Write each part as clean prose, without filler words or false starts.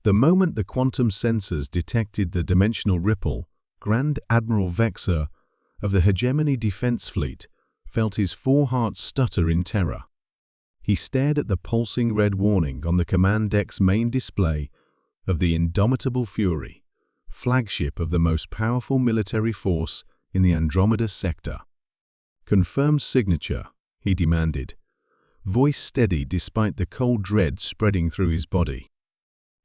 The moment the quantum sensors detected the dimensional ripple, Grand Admiral Vexor of the Hegemony Defense Fleet felt his foreheart stutter in terror. He stared at the pulsing red warning on the command deck's main display of the Indomitable Fury, flagship of the most powerful military force in the Andromeda sector. "Confirmed signature," he demanded, voice steady despite the cold dread spreading through his body.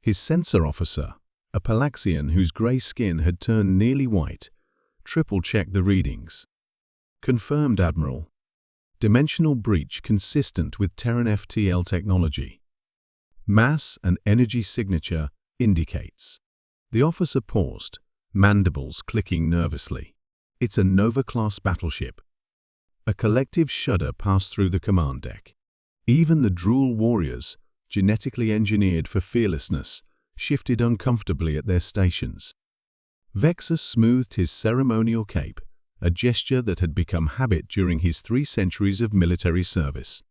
His sensor officer, a Palaxian whose grey skin had turned nearly white, triple-checked the readings. "Confirmed, Admiral. Dimensional breach consistent with Terran FTL technology. Mass and energy signature indicates." The officer paused, mandibles clicking nervously. "It's a Nova-class battleship." A collective shudder passed through the command deck. Even the Drool warriors, genetically engineered for fearlessness, shifted uncomfortably at their stations. Vexor smoothed his ceremonial cape, a gesture that had become habit during his 3 centuries of military service.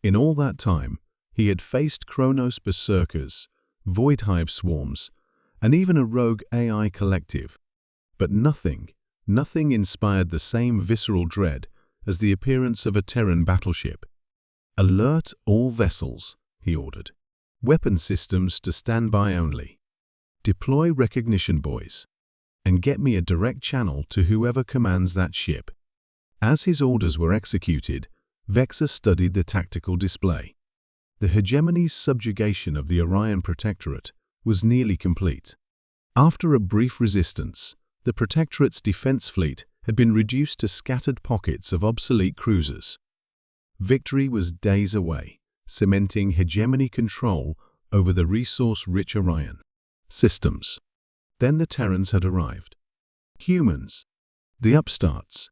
In all that time, he had faced Kronos berserkers, void hive swarms, and even a rogue AI collective. But nothing inspired the same visceral dread as the appearance of a Terran battleship. "Alert all vessels," he ordered. "Weapon systems to stand by only. Deploy recognition buoys, and get me a direct channel to whoever commands that ship." As his orders were executed, Vexor studied the tactical display. The Hegemony's subjugation of the Orion Protectorate was nearly complete. After a brief resistance, the Protectorate's defense fleet had been reduced to scattered pockets of obsolete cruisers. Victory was days away, cementing Hegemony control over the resource-rich Orion systems. Then the Terrans had arrived. Humans, the upstarts,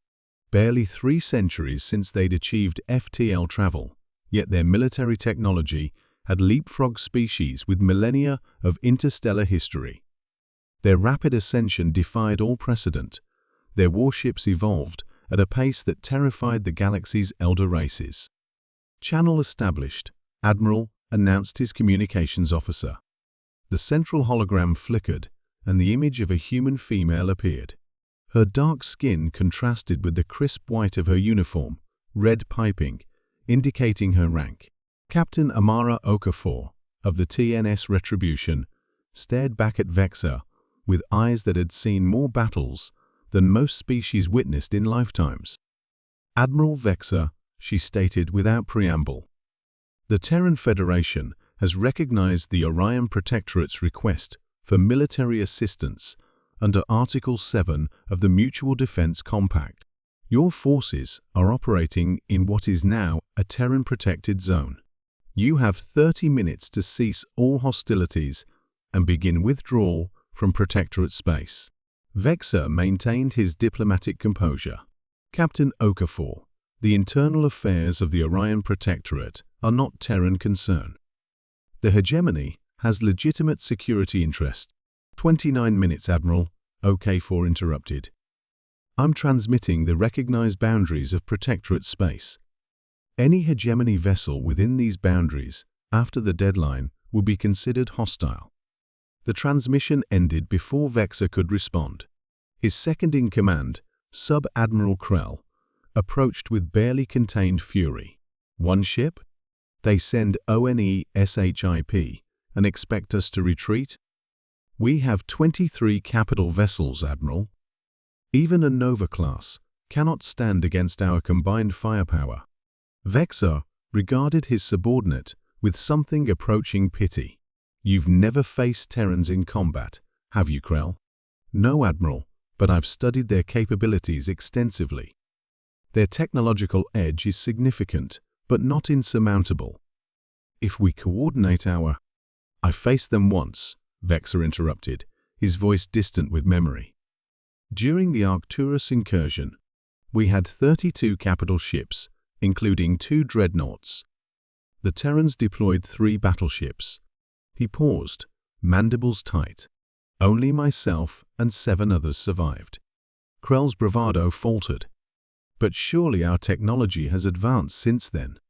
barely 3 centuries since they'd achieved FTL travel, yet their military technology had leapfrogged species with millennia of interstellar history. Their rapid ascension defied all precedent. Their warships evolved at a pace that terrified the galaxy's elder races. "Channel established," Admiral announced his communications officer. The central hologram flickered, and the image of a human female appeared. Her dark skin contrasted with the crisp white of her uniform, red piping, indicating her rank. Captain Amara Okafor, of the TNS Retribution, stared back at Vexor with eyes that had seen more battles than most species witnessed in lifetimes. "Admiral Vexor," she stated without preamble, "the Terran Federation has recognized the Orion Protectorate's request for military assistance under Article 7 of the Mutual Defense Compact. Your forces are operating in what is now a Terran-protected zone. You have 30 minutes to cease all hostilities and begin withdrawal from Protectorate space." Vexor maintained his diplomatic composure. "Captain Okafor, the internal affairs of the Orion Protectorate are not Terran concern. The Hegemony has legitimate security interest." 29 minutes, Admiral, Okafor interrupted. "I'm transmitting the recognized boundaries of Protectorate space. Any Hegemony vessel within these boundaries after the deadline will be considered hostile." The transmission ended before Vexor could respond. His second-in-command, Sub-Admiral Krell, approached with barely contained fury. "One ship? They send ONE-SHIP and expect us to retreat? We have 23 capital vessels, Admiral. Even a Nova class cannot stand against our combined firepower." Vexor regarded his subordinate with something approaching pity. "You've never faced Terrans in combat, have you, Krell?" "No, Admiral, but I've studied their capabilities extensively. Their technological edge is significant, but not insurmountable. If we coordinate our—" "I faced them once," Vexor interrupted, his voice distant with memory. "During the Arcturus incursion, we had 32 capital ships, including 2 dreadnoughts. The Terrans deployed 3 battleships." He paused, mandibles tight. "Only myself and 7 others survived." Krell's bravado faltered. "But surely our technology has advanced since then."